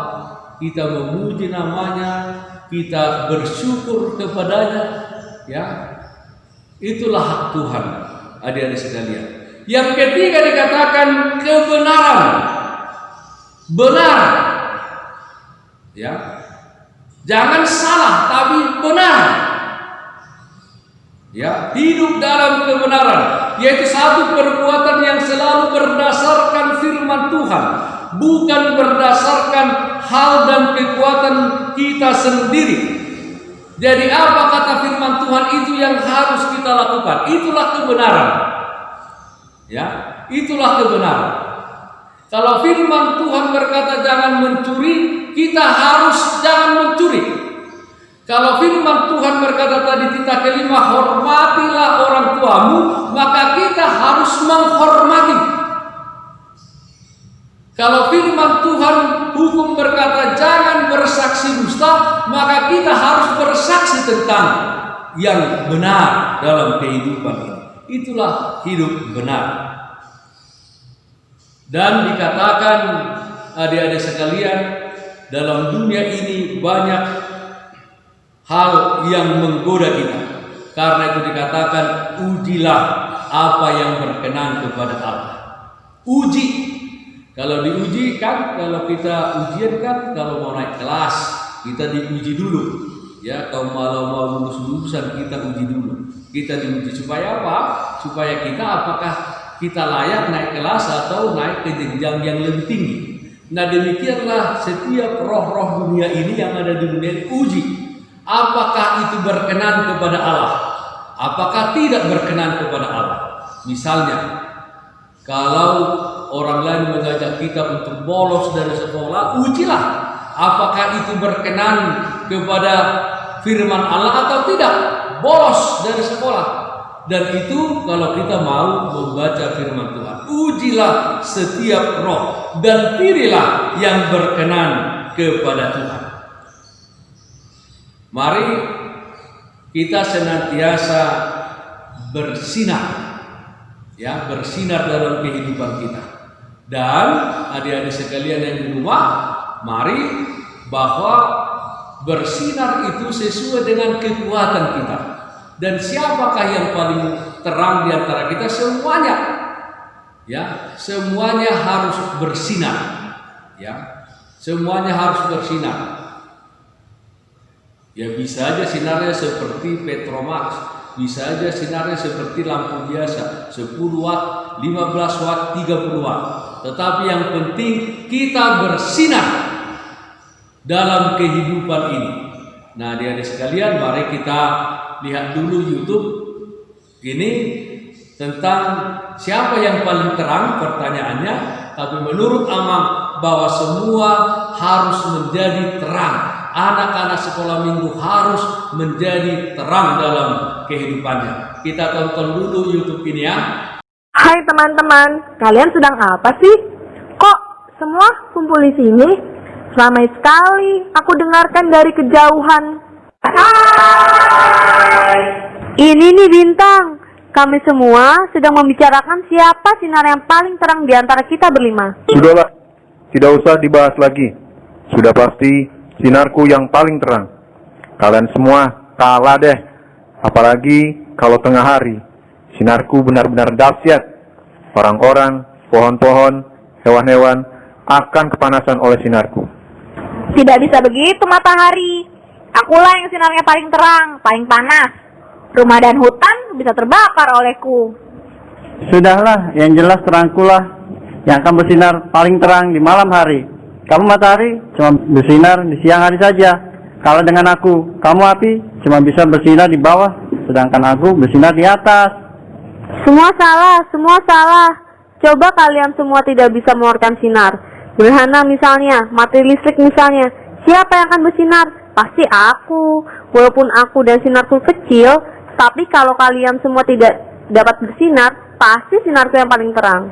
Speaker 3: Kita memuji namanya, kita bersyukur kepadanya, ya. Itulah hak Tuhan, adik-adik sekalian. Yang ketiga dikatakan kebenaran. Benar. Ya. Jangan salah tapi benar. Ya, hidup dalam kebenaran, yaitu satu perbuatan yang selalu berdasarkan firman Tuhan, bukan berdasarkan hal dan kekuatan kita sendiri. Jadi apa kata firman Tuhan itu yang harus kita lakukan? Itulah kebenaran. Ya, itulah kebenaran. Kalau firman Tuhan berkata jangan mencuri, kita harus jangan mencuri. Kalau firman Tuhan berkata tadi kita kelima, hormatilah orang tuamu, maka kita harus menghormati. Kalau firman Tuhan hukum berkata jangan bersaksi dusta, maka kita harus bersaksi tentang yang benar dalam kehidupan ini. Itulah hidup benar. Dan dikatakan adik-adik sekalian, dalam dunia ini banyak hal yang menggoda kita. Karena itu dikatakan ujilah apa yang berkenan kepada Allah. Uji. Kalau diuji kan, kalau kita ujian kan, kalau mau naik kelas kita diuji dulu. Ya, kalau mau lulus-lulusan kita uji dulu. Kita diuji supaya apa? Supaya kita apakah kita layak naik kelas atau naik ke jenjang yang lebih tinggi. Nah, demikianlah setiap roh-roh dunia ini yang ada di dunia diuji. Apakah itu berkenan kepada Allah? Apakah tidak berkenan kepada Allah? Misalnya, kalau orang lain mengajak kita untuk bolos dari sekolah, ujilah. Apakah itu berkenan kepada firman Allah atau tidak? Bolos dari sekolah. Dan itu kalau kita mau membaca firman Tuhan. Ujilah setiap roh dan pilihlah yang berkenan kepada Tuhan. Mari kita senantiasa bersinar, ya, bersinar dalam kehidupan kita. Dan adik-adik sekalian yang di rumah, mari bahwa bersinar itu sesuai dengan kekuatan kita. Dan siapakah yang paling terang di antara kita? Semuanya, ya, semuanya harus bersinar, ya, semuanya harus bersinar. Ya, bisa aja sinarnya seperti Petromax, bisa aja sinarnya seperti lampu biasa, 10 watt, 15 watt, 30 watt. Tetapi yang penting kita bersinar dalam kehidupan ini. Nah, adik-adik sekalian, mari kita lihat dulu YouTube ini tentang siapa yang paling terang pertanyaannya. Tapi menurut Amang bahwa semua harus menjadi terang. Anak-anak sekolah minggu harus menjadi terang dalam kehidupannya. Kita tonton dulu YouTube ini ya.
Speaker 4: Hai teman-teman, kalian sedang apa sih? Kok semua kumpul di sini? Ramai sekali, aku dengarkan dari kejauhan. Hai. Ini nih Bintang, kami semua sedang membicarakan siapa sinar yang paling terang di antara kita berlima.
Speaker 5: Sudahlah, tidak usah dibahas lagi. Sudah pasti sinarku yang paling terang. Kalian semua kalah deh. Apalagi kalau tengah hari. Sinarku benar-benar dahsyat. Orang-orang, pohon-pohon, hewan-hewan akan kepanasan oleh sinarku.
Speaker 4: Tidak bisa begitu matahari. Akulah yang sinarnya paling terang, paling panas. Rumah dan hutan bisa terbakar olehku.
Speaker 6: Sudahlah, yang jelas terangkulah yang akan bersinar paling terang di malam hari. Kamu matahari cuma bersinar di siang hari saja. Kalau dengan aku, kamu api cuma bisa bersinar di bawah, sedangkan aku bersinar di atas.
Speaker 4: Semua salah. Coba kalian semua tidak bisa mengeluarkan sinar. Gerhana misalnya, mati listrik misalnya. Siapa yang akan bersinar? Pasti aku. Walaupun aku dan sinarku kecil, tapi kalau kalian semua tidak dapat bersinar, pasti sinarku yang paling terang.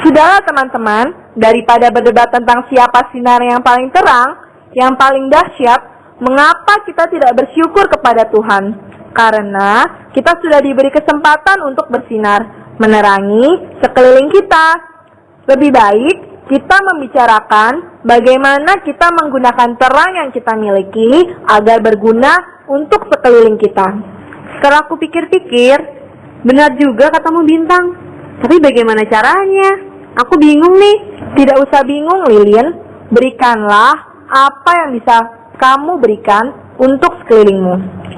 Speaker 4: Sudahlah teman-teman, daripada berdebat tentang siapa sinar yang paling terang, yang paling dahsyat, mengapa kita tidak bersyukur kepada Tuhan? Karena kita sudah diberi kesempatan untuk bersinar, menerangi sekeliling kita. Lebih baik kita membicarakan bagaimana kita menggunakan terang yang kita miliki agar berguna untuk sekeliling kita. Setelah aku pikir-pikir, benar juga katamu Bintang. Tapi bagaimana caranya? Aku bingung nih. Tidak usah bingung Lilin, berikanlah apa yang bisa kamu berikan untuk sekelilingmu.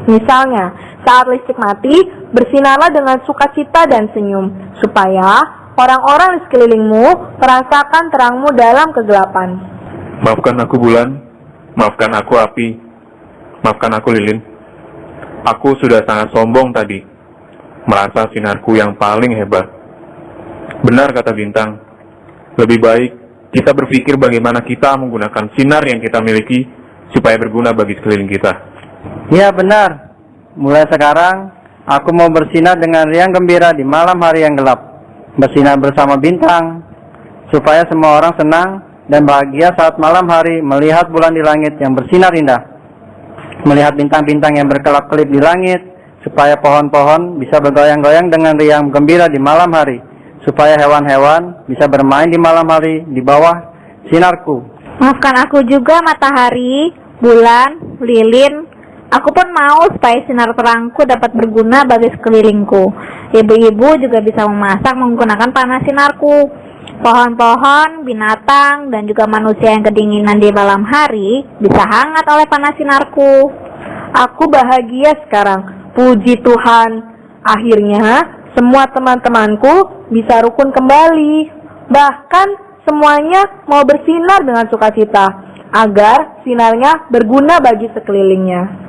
Speaker 4: Misalnya, saat listrik mati, bersinarlah dengan sukacita dan senyum, supaya orang-orang di sekelilingmu merasakan terangmu dalam kegelapan.
Speaker 5: Maafkan aku bulan, maafkan aku api, maafkan aku lilin. Aku sudah sangat sombong tadi, merasa sinarku yang paling hebat. Benar kata Bintang, lebih baik kita berpikir bagaimana kita menggunakan sinar yang kita miliki supaya berguna bagi sekeliling kita.
Speaker 6: Ya benar. Mulai sekarang, aku mau bersinar dengan riang gembira di malam hari yang gelap. Bersinar bersama bintang, supaya semua orang senang dan bahagia saat malam hari melihat bulan di langit yang bersinar indah. Melihat bintang-bintang yang berkelap-kelip di langit, supaya pohon-pohon bisa bergoyang-goyang dengan riang gembira di malam hari. Supaya hewan-hewan bisa bermain di malam hari di bawah sinarku.
Speaker 7: Maafkan aku juga matahari, bulan, lilin. Aku pun mau supaya sinar terangku dapat berguna bagi sekelilingku. Ibu-ibu juga bisa memasak menggunakan panas sinarku. Pohon-pohon, binatang, dan juga manusia yang kedinginan di malam hari bisa hangat oleh panas sinarku.
Speaker 4: Aku bahagia sekarang. Puji Tuhan. Akhirnya semua teman-temanku bisa rukun kembali. Bahkan semuanya mau bersinar dengan sukacita agar sinarnya berguna bagi sekelilingnya.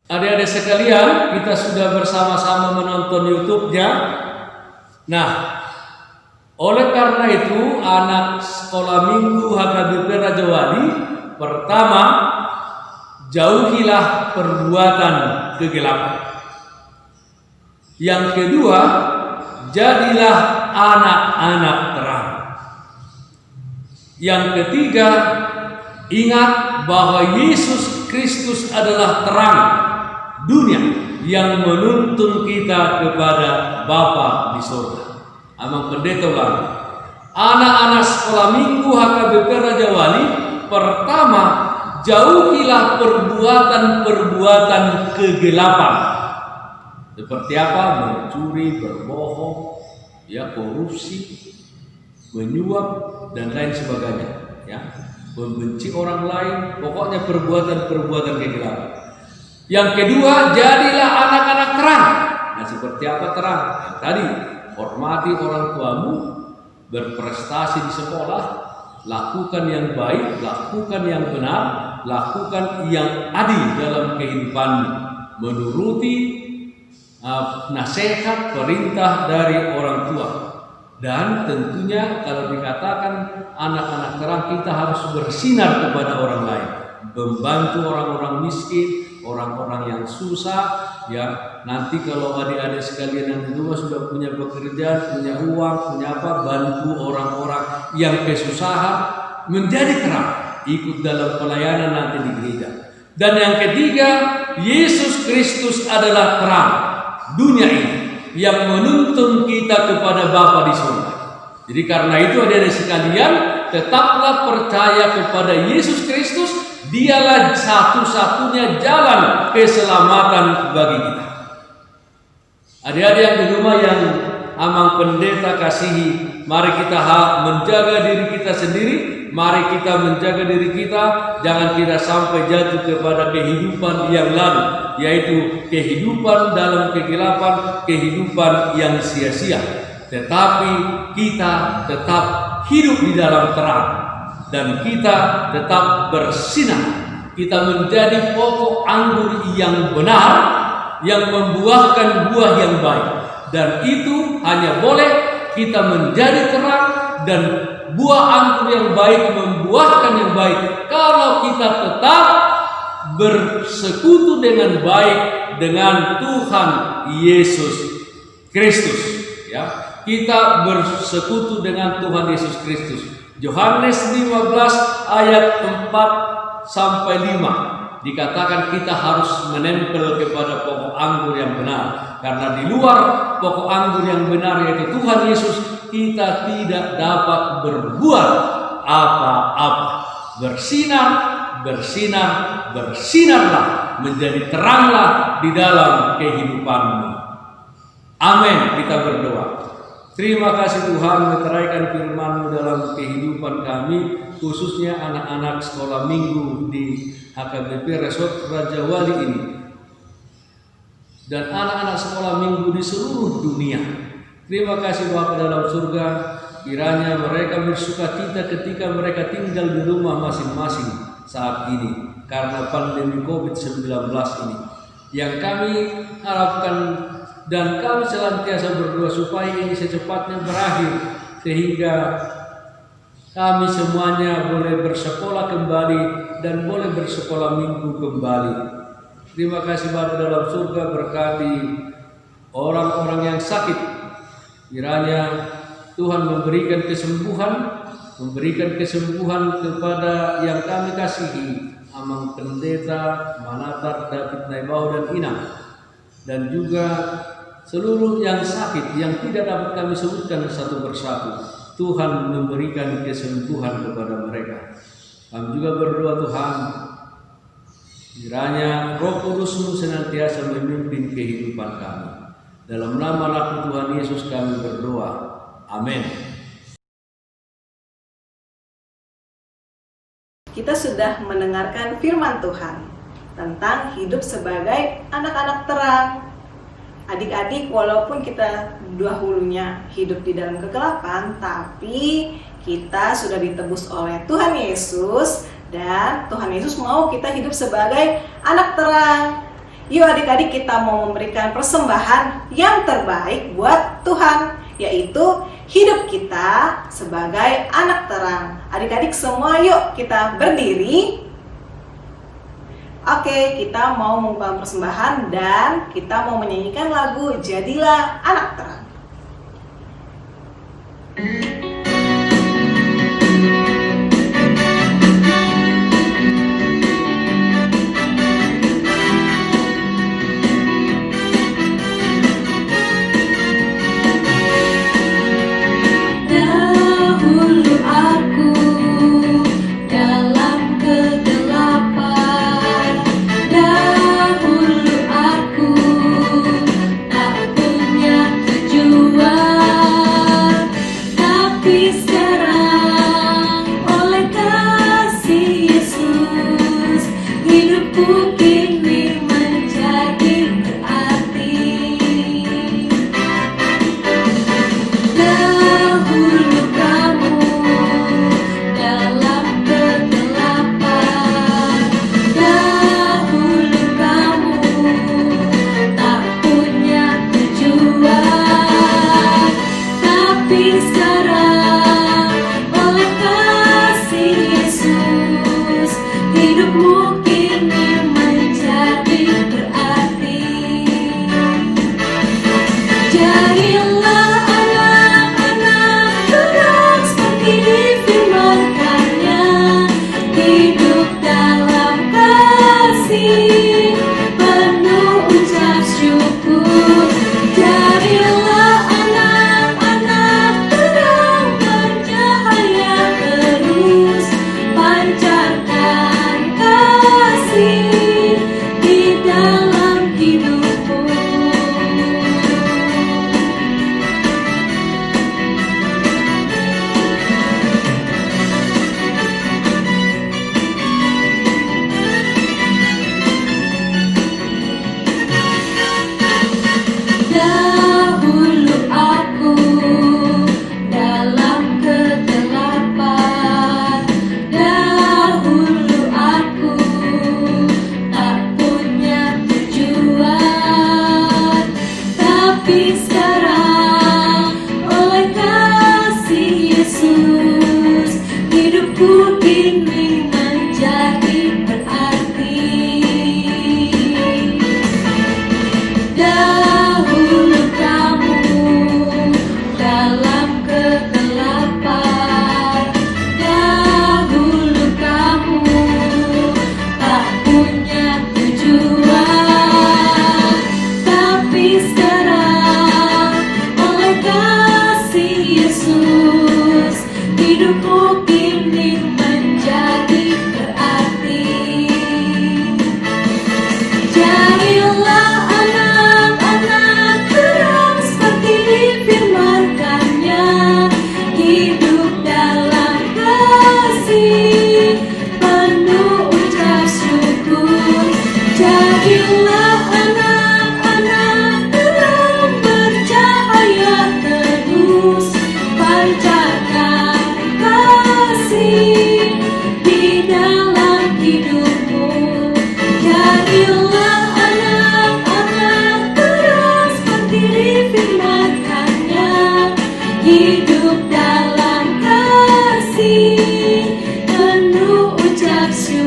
Speaker 3: Adik-adik sekalian, kita sudah bersama-sama menonton YouTube-nya. Nah, oleh karena itu, anak sekolah minggu HKBP Raja Wali, pertama, jauhilah perbuatan kegelapan. Yang kedua, jadilah anak-anak terang. Yang ketiga, ingat bahwa Yesus Kristus adalah terang dunia yang menuntun kita kepada Bapa di surga. Amang pendeta ulang. Anak-anak sekolah minggu HKBP Raja Wali, pertama, jauhilah perbuatan-perbuatan kegelapan. Seperti apa? Mencuri, berbohong, ya, korupsi, menyuap dan lain sebagainya, ya. Membenci orang lain, pokoknya perbuatan-perbuatan kegelapan. Yang kedua, jadilah anak-anak terang. Nah, seperti apa terang? Yang tadi, hormati orang tuamu, berprestasi di sekolah, lakukan yang baik, lakukan yang benar, lakukan yang adil dalam kehidupanmu, menuruti nasihat, perintah dari orang tua. Dan tentunya kalau dikatakan anak-anak terang, kita harus bersinar kepada orang lain, membantu orang-orang miskin, orang-orang yang susah, ya. Nanti kalau adik-adik sekalian yang di rumah sudah punya pekerjaan, punya uang, punya apa, bantu orang-orang yang kesusahan menjadi terang, ikut dalam pelayanan nanti di gereja. Dan yang ketiga, Yesus Kristus adalah terang dunia ini yang menuntun kita kepada Bapa di surga. Jadi karena itu adik-adik sekalian, tetaplah percaya kepada Yesus Kristus. Dialah satu-satunya jalan keselamatan bagi kita. Adik-adik yang di rumah yang Amang Pendeta kasihi, mari kita menjaga diri kita sendiri. Mari kita menjaga diri kita, jangan kita sampai jatuh kepada kehidupan yang lalu, yaitu kehidupan dalam kegelapan, kehidupan yang sia-sia. Tetapi kita tetap hidup di dalam terang, dan kita tetap bersinar. Kita menjadi pokok anggur yang benar, yang membuahkan buah yang baik. Dan itu hanya boleh kita menjadi terang dan buah anggur yang baik membuahkan yang baik kalau kita tetap bersekutu dengan baik dengan Tuhan Yesus Kristus. ya. Kita bersekutu dengan Tuhan Yesus Kristus. Yohanes 15 ayat 4 sampai 5 dikatakan kita harus menempel kepada pokok anggur yang benar, karena di luar pokok anggur yang benar yaitu Tuhan Yesus kita tidak dapat berbuat apa-apa. Bersinar, bersinar, bersinarlah, menjadi teranglah di dalam kehidupanmu. Amin. Kita berdoa. Terima kasih Tuhan meteraikan firman-Mu dalam kehidupan kami, khususnya anak-anak sekolah minggu di HKBP Resort Raja Wali ini, dan anak-anak sekolah minggu di seluruh dunia. Terima kasih Bapa dalam surga, kiranya mereka bersukacita ketika mereka tinggal di rumah masing-masing saat ini karena pandemi COVID-19 ini. Yang kami harapkan dan kami senantiasa berdoa supaya ini secepatnya berakhir, sehingga kami semuanya boleh bersekolah kembali dan boleh bersekolah minggu kembali. Terima kasih Bapa dalam surga, berkati orang-orang yang sakit. Kiranya Tuhan memberikan kesembuhan kepada yang kami kasihi, Amang Pendeta, Manatar, David Naibau dan Inang, dan juga seluruh yang sakit yang tidak dapat kami sebutkan satu persatu. Tuhan memberikan kesembuhan kepada mereka. Kami juga berdoa Tuhan, kiranya Roh Kudus-Mu senantiasa memimpin kehidupan kami. Dalam nama anak Tuhan Yesus kami berdoa. Amin.
Speaker 1: Kita sudah mendengarkan firman Tuhan tentang hidup sebagai anak-anak terang. Adik-adik, walaupun kita dahulunya hidup di dalam kegelapan, tapi kita sudah ditebus oleh Tuhan Yesus, dan Tuhan Yesus mau kita hidup sebagai anak terang. Yuk adik-adik, kita mau memberikan persembahan yang terbaik buat Tuhan, yaitu hidup kita sebagai anak terang. Adik-adik semua, yuk kita berdiri. Oke, kita mau membawa persembahan dan kita mau menyanyikan lagu Jadilah Anak Terang.
Speaker 2: Dahulu aku dalam kegelapan, dahulu aku tak punya tujuan.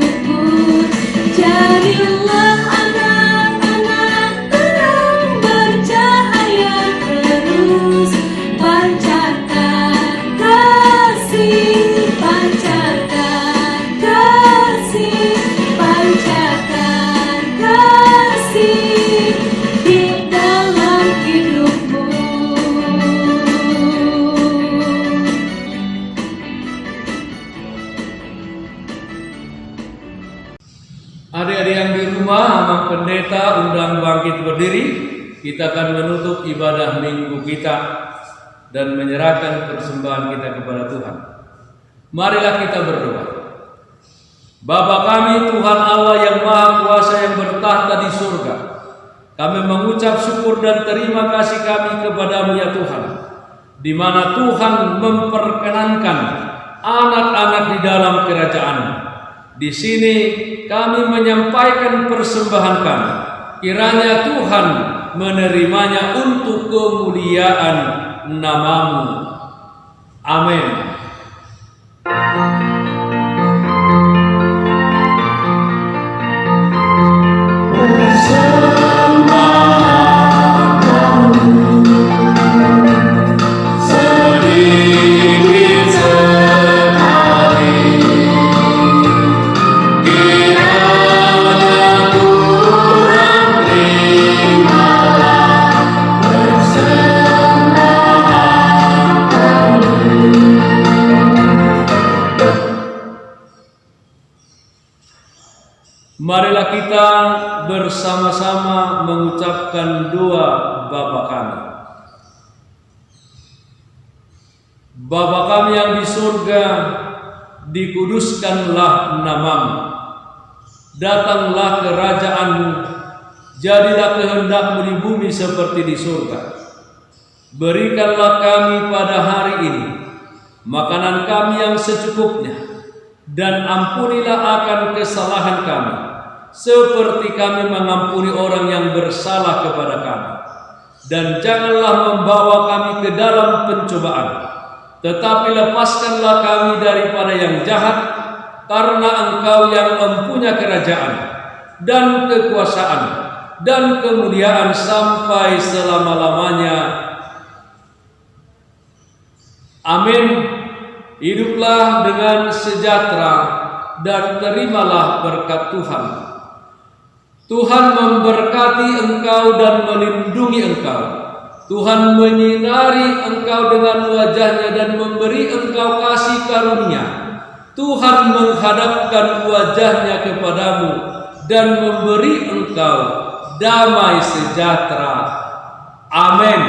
Speaker 2: hidupmu. Jadilah anak-anak terang bercahaya terus. Pancarkan kasih, pancarkan kasih, pancarkan kasih di dalam hidupmu.
Speaker 3: Adik-adik yang di rumah, Amang Pendeta undang bangkit berdiri. Kita akan menutup ibadah minggu kita dan menyerahkan persembahan kita kepada Tuhan. Marilah kita berdoa. Bapa kami, Tuhan Allah yang Maha Kuasa yang bertahta di surga, kami mengucap syukur dan terima kasih kami kepadamu ya Tuhan, di mana Tuhan memperkenankan anak-anak di dalam kerajaan-Mu. Di sini kami menyampaikan persembahan kami. Kiranya Tuhan menerimanya untuk kemuliaan nama-Mu. Amin. Marilah kita bersama-sama mengucapkan doa Bapa kami. Bapa kami yang di surga, dikuduskanlah nama-Mu. Datanglah kerajaan-Mu, jadilah kehendak-Mu di bumi seperti di surga. Berikanlah kami pada hari ini makanan kami yang secukupnya, dan ampunilah akan kesalahan kami, seperti kami mengampuni orang yang bersalah kepada kami. Dan janganlah membawa kami ke dalam pencobaan, tetapi lepaskanlah kami daripada yang jahat, karena Engkau yang mempunyai kerajaan dan kekuasaan dan kemuliaan sampai selama-lamanya. Amin. Hiduplah dengan sejahtera dan terimalah berkat Tuhan. Tuhan memberkati engkau dan melindungi engkau. Tuhan menyinari engkau dengan wajah-Nya dan memberi engkau kasih karunia. Tuhan menghadapkan wajah-Nya kepadamu dan memberi engkau damai sejahtera. Amin.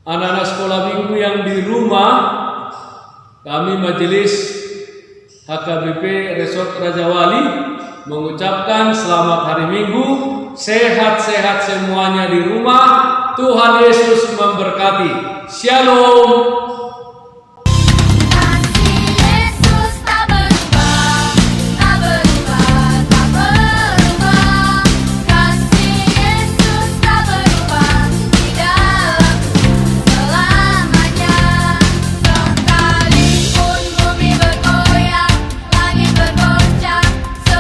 Speaker 3: Anak-anak sekolah minggu yang di rumah, kami Majelis HKBP Resort Raja Wali mengucapkan selamat hari Minggu, sehat-sehat semuanya di rumah. Tuhan Yesus memberkati. Shalom.